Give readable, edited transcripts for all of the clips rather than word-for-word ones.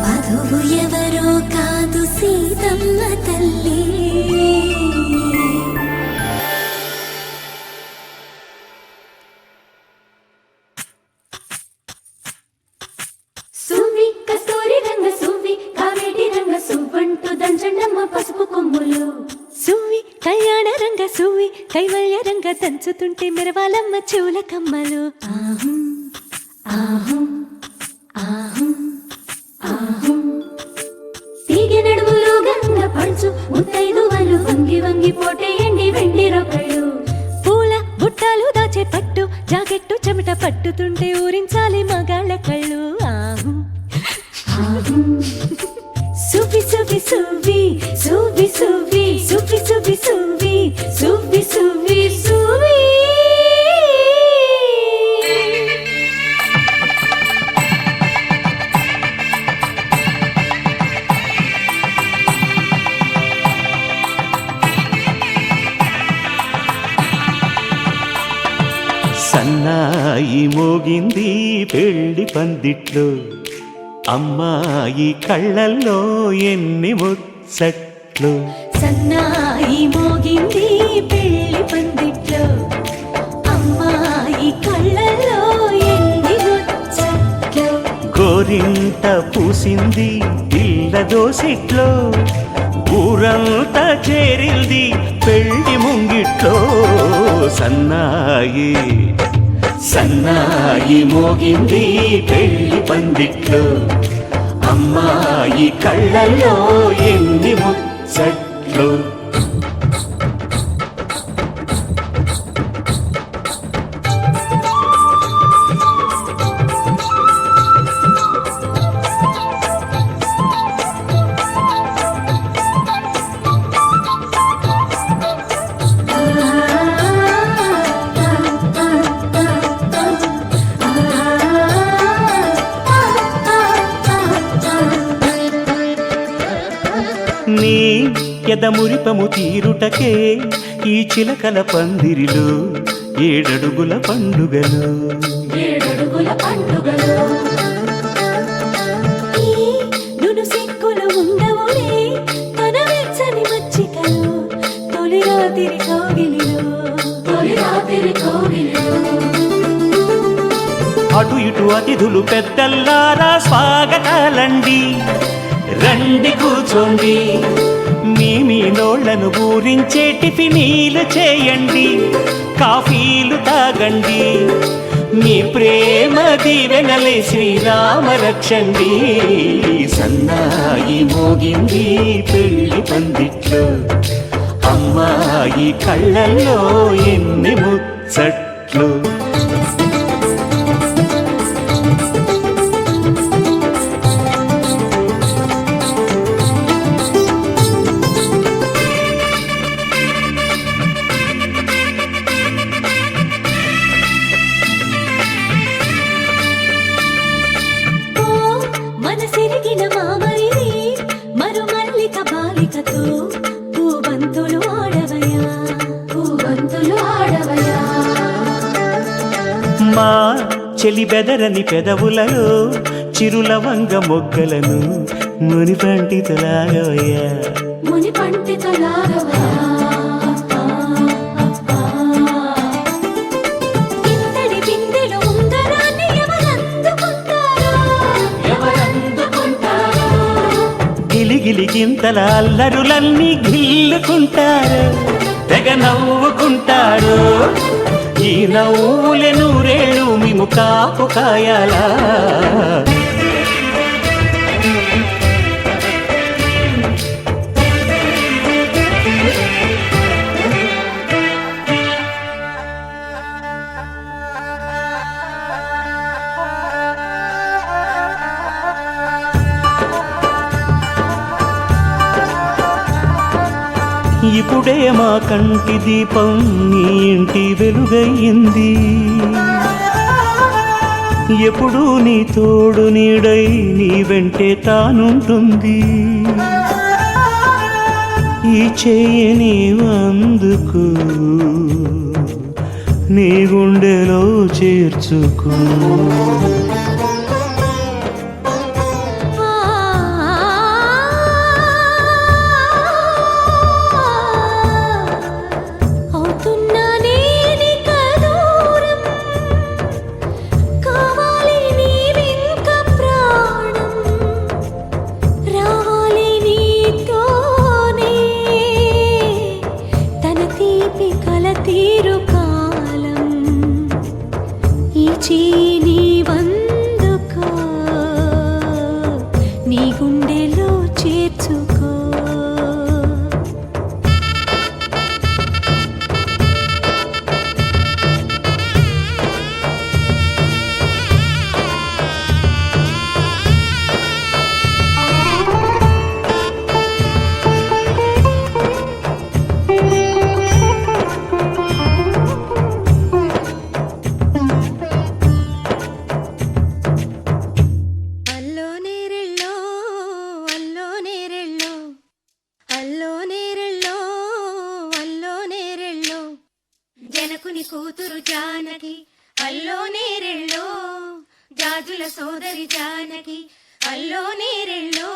వధువు ఎవరో కాదు సీతమ్మ తల్లి. సువ్వి కస్తూరి రంగ సువ్వి కావేటి రంగ సువ్వంటూ దంచండమ్మ పసుపు కొమ్ములు. సువ్వి కళ్యాణ రంగ సువ్వి కైవల్య రంగ దంచుతుంటే మెరవాలమ్మ చెవుల కమ్మలు. ఆహం ఆహం ఆహం ఆహం తీగ నడుములు గంగ పంచు ముత్తైదువలు వంగి వంగి పోటేయండి వెండి రొకళ్ళు. పూల బుట్టాలు దాచే పట్టు జాకెట్టు చెమట పట్టుతుంటే ఊరించాలి మగాళ్ళ కళ్ళు. ఆహం ఆహం సువ్వి సువ్వి సువ్వి సువ్వి సువ్వి సువ్వి సువ్వి సువ్వి సువ్వి సువ్వి సువ్వి. సన్నాయి మోగింది పెళ్లి పందిట్లో, అమ్మాయి కళ్ళల్లో ఎన్ని ముచ్చట్లు. సన్నాయి మోగింది పెళ్లి పందిట్లో, అమ్మాయి కళ్ళల్లో ఎన్ని ముచ్చట్లు. గోరింట పూసింది ఇళ్ళ దోసిట్లో, ఊరంతా చేరింది పెళ్లి ముంగిట్లో. సన్నాయి సన్నాయి మోగింది పెళ్లి పందిట్లో, అమ్మాయి కళ్ళల్లో ఎన్ని ముచ్చట్లు. నీ ఎదమురిపము తీరుటకే ఈ చిలకల పందిరిలో ఏడడుగుల పండుగలు. ఏడడుగుల పండుగలు ఈ నును సిక్కులు ఉండవులే తన వెచ్చని మచ్చికలు, తొలి రాత్రి కౌగిలిలో తొలి రాత్రి కోవిలిలో. అటు ఇటు అతిథులు పెద్దల్లారా స్వాగతాలండి, రండి కూర్చోండి. మీ నోళ్లను ఊరించే టిఫినీలు చేయండి, కాఫీలు తాగండి. మీ ప్రేమ దీవెనలే శ్రీరామ రక్షండి. సన్నాయి మోగింది పెళ్లి పందిట్లో, అమ్మాయి కళ్ళల్లో ఎన్ని ముచ్చట్లు. మనసిరిగిన మామరిది మరు మల్లిక బాలికతో పూబంతులు ఆడవయా, పూవంతులు ఆడవయా. మా చెలి బెదరని పెదవులలో చిరులవంగ మొగ్గలను మునిపంటితలాగవయ్యా. ముని పండితులాగవయా. ఇంతటి బిందెలు ఉంగరాన్ని ఎవరందుకుంటారో, ఎవరందుకుంటారో గిలిగిలి గింతల అల్లరులన్నీ గిల్లుకుంటారు, తెగ నవ్వుకుంటారు. ఈ నవ్వులే నూరేళ్ళు మేము కాపు కాయాలా. ఇప్పుడే మా కంటి దీపం నీ ఇంటి వెలుగయ్యింది, ఎప్పుడూ నీ తోడు నీడై నీ వెంటే తానుంటుంది. ఈ చేయని అందుకు నీ గుండెలో చేర్చుకో. కూతురు జానకి అల్లో నేరెళ్ళో జాజుల సోదరి జానకి అల్లో నేరెళ్ళో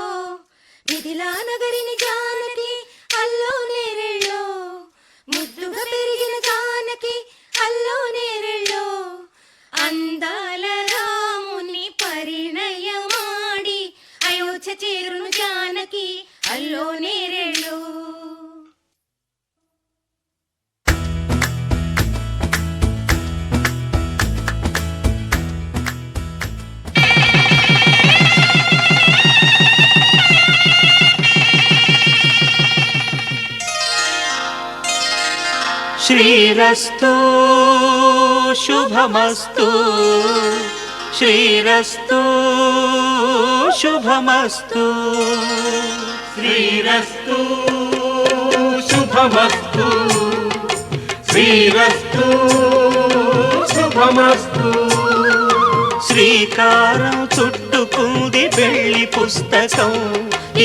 మిథిలా నగరిని జానకి అల్లో నేరెళ్ళో ముద్దుగా పెరిగిన జానకి అల్లో నేరెళ్ళో అందాల రాముని పరిణయమాడి అయోధ్య చేరును జానకి అల్లో నేరెళ్ళో. శ్రీరస్తు శుభమస్తు శ్రీరస్తు శుభమస్తు శ్రీరస్తు శుభమస్తు శ్రీరస్తు శుభమస్తు. శ్రీకారం చుట్టుకుంది పెళ్లి పుస్తకం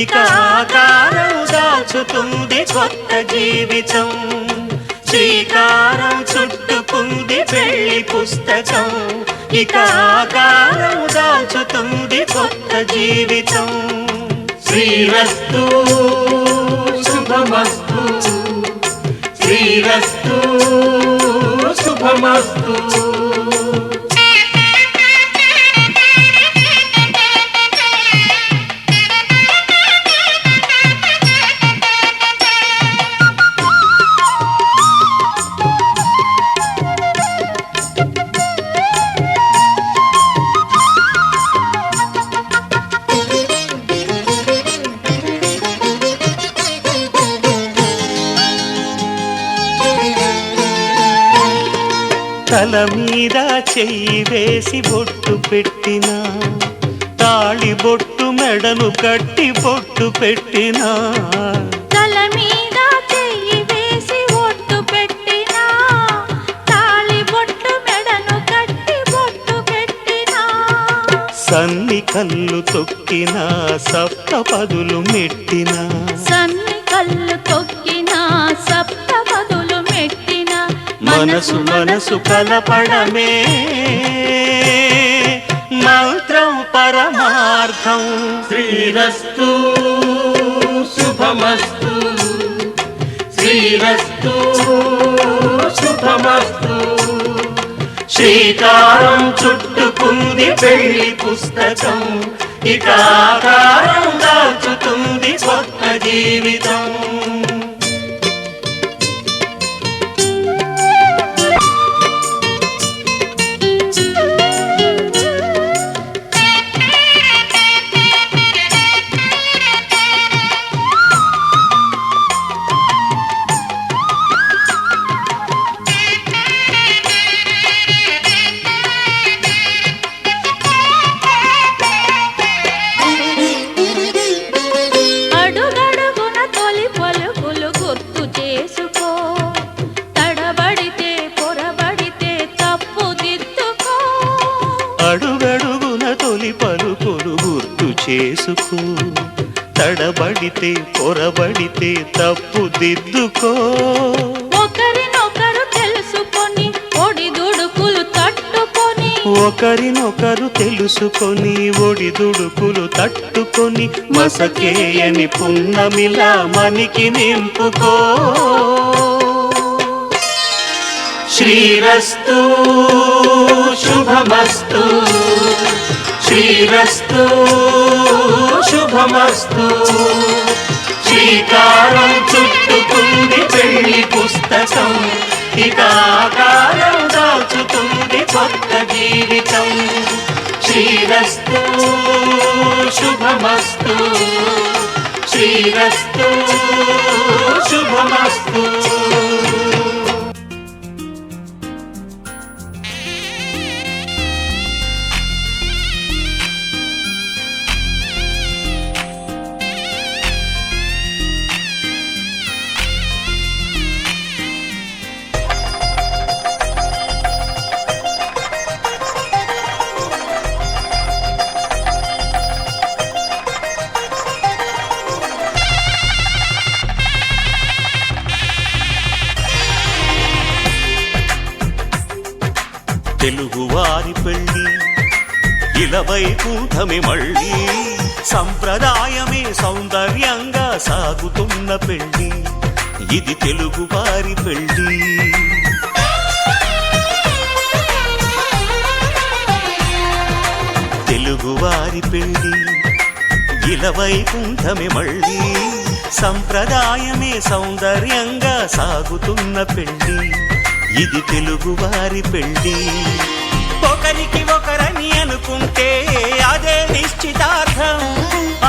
ఇక ఆకారం దాచుతుంది కొత్త జీవితం. శ్రీకారం చుట్టుకుంది పెళ్లి పుస్తకం ఇక ఆకారం దాచుతుంది కొత్త జీవితం. శ్రీరస్తు శుభమస్తు శ్రీరస్తు శుభమస్తు. తల మీద చెయ్యి వేసి బొట్టు పెట్టినా తాళి బొట్టు మెడను కట్టి బొట్టు పెట్టినా తల మీద చెయ్యి వేసి ఒట్టు పెట్టినా తాళి బొట్టు మెడను కట్టి బొట్టు పెట్టినా సన్ని కళ్ళు తొక్కినా సప్త పదులు మెట్టినా సన్ని కళ్ళు తొక్కినా సప్త పదులు మెట్టినా మనసు మనసు కలపడమే మంత్రం పరమార్థం. శ్రీరస్తు శుభమస్తు శ్రీరస్తు శుభమస్తు. శ్రీకారం చుట్టుకుంది పెళ్లి పుస్తకం ఇక ఆకారం దాచుతుంది కొత్త జీవితం. అడుగడుగున తొలి పలుకులు గుర్తు చేసుకో తడబడితే పొరబడితే తప్పు దిద్దుకో. అడుగడుగున తొలి పలుకులు గుర్తు చేసుకో తడబడితే పొరబడితే తప్పు దిద్దుకో. ఒకరినొకరు తెలుసుకొని ఒడిదుడుకులు తట్టుకొని ఒకరినొకరు తెలుసుకొని ఒడిదుడుకులు తట్టుకొని మసకేయని పున్నమిలా మనికి నింపుకో. శ్రీరస్తు శుభమస్తు శ్రీరస్తు శుభమస్తు. శ్రీకారం చుట్టుకుంది పెళ్లి పుస్తకం ఇక ఆకారం దాచుతుంది కొత్త జీవితం. శ్రీరస్తు శుభమస్తు శ్రీరస్తు శుభమస్తు. పెళ్ళి ఇలవైకుంఠమే మళ్ళీ సంప్రదాయమే సౌందర్యంగా సాగుతున్న పెళ్ళి ఇది తెలుగు వారి పెళ్ళి తెలుగువారి పెళ్ళి ఇలవైకుంఠమే మళ్ళీ సంప్రదాయమే సౌందర్యంగా సాగుతున్న పెళ్ళి ఇది తెలుగువారి పెళ్ళి ఒకరికి ఒకరని అనుకుంటే అదే నిశ్చితార్థం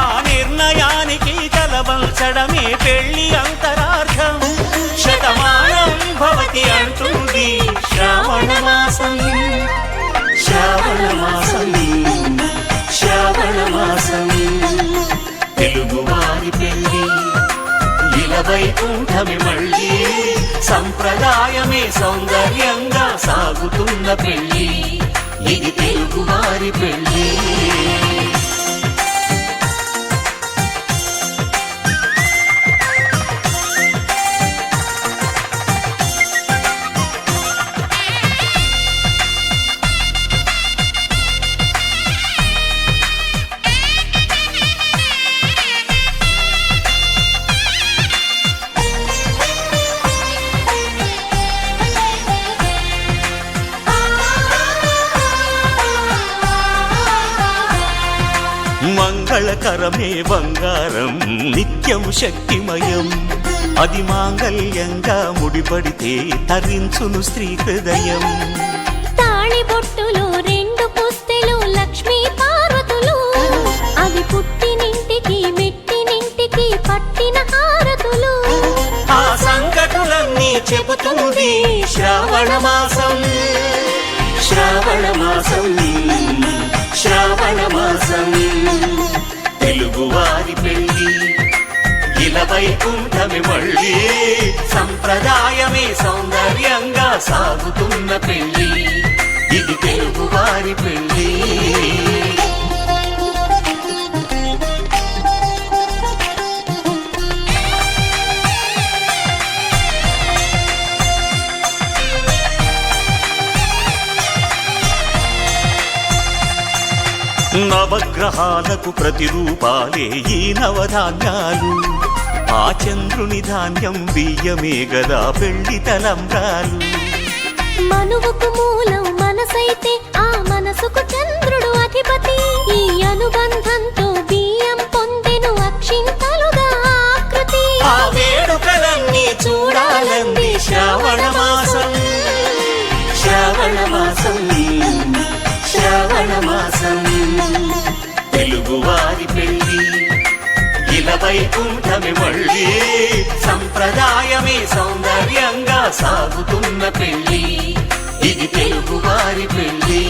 ఆ నిర్ణయానికి తలవంచడమే పెళ్ళి అంతరార్థం శతమానం భవతి అంటుంది శ్రావణ మాసం శ్రావణ మాసం శ్రావణ మాసం తెలుగువారి పెళ్ళి ఇలవైకుంఠమే మళ్ళీ సంప్రదాయమే సౌందర్యంగా సాగుతున్న పెళ్ళి ఇది తెలుగువారి పెళ్ళి మంగళకరమే బంగారం నిత్యం శక్తిమయం అది మాంగళ్యంగా ముడిపడితే తరించును స్త్రీ హృదయం తాళిబొట్టులో రెండు పుస్తెలు లక్ష్మీ పార్వతులు అవి పుట్టినింటికి మెట్టినింటికి పట్టిన హారతులు ఆ సంకటులన్నీ చెబుతుంది శ్రావణ మాసం శ్రావణ మాసం శ్రావణ మాసం తెలుగువారి పెళ్ళి ఇలవైకుంఠమే మళ్ళీ సంప్రదాయమే సౌందర్యంగా సాగుతున్న పెళ్ళి ఇది తెలుగువారి పెళ్ళి నవగ్రహాలకు ప్రతిరూపాలే ఈ నవధాన్యాలు ఆ చంద్రుని ధాన్యం బియ్యమే గదా పెళ్లి తలంబ్రాలు మనువుకు మూలం మనసైతే ఆ మనసుకు చంద్రుడు అధిపతి ఈ అనుబంధంతో బియ్యం పొందెను అక్షింతలుగా ఆకృతి ఆ వేడుకలన్నీ చూడాలంది శ్రావణ మాసం శ్రావణ మాసం శ్రావణ మాసం తెలుగువారి పెళ్ళి ఇలవైకుంఠమే మళ్ళీ సంప్రదాయమే సౌందర్యంగా సాగుతున్న పెళ్ళి ఇది తెలుగువారి పెళ్ళి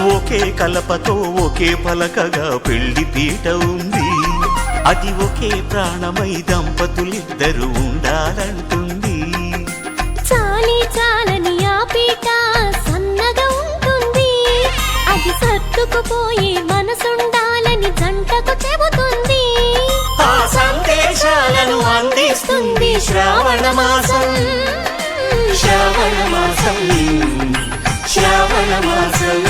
ఒకే కలపతో ఒకే పలకగా పెళ్లి పీట ఉంది అది ఒకే ప్రాణమై దంపతులిద్దరూ ఉండాలంటుంది చాలి చాలని ఆ పీట సన్నగా ఉంటుంది అది సర్దుకుపోయే మనసుండాలని జంటకు చెబుతుంది ఆ సందేశాలను అందిస్తుంది శ్రావణ మాసం శ్రావణ మాసం శ్రావణ మాసం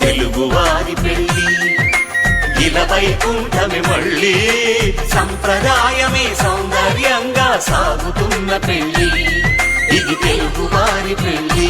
తెలుగువారి పెళ్ళి ఇలవైకుంఠమే మళ్ళీ సంప్రదాయమే సౌందర్యంగా సాగుతున్న పెళ్ళి ఇది తెలుగువారి పెళ్ళి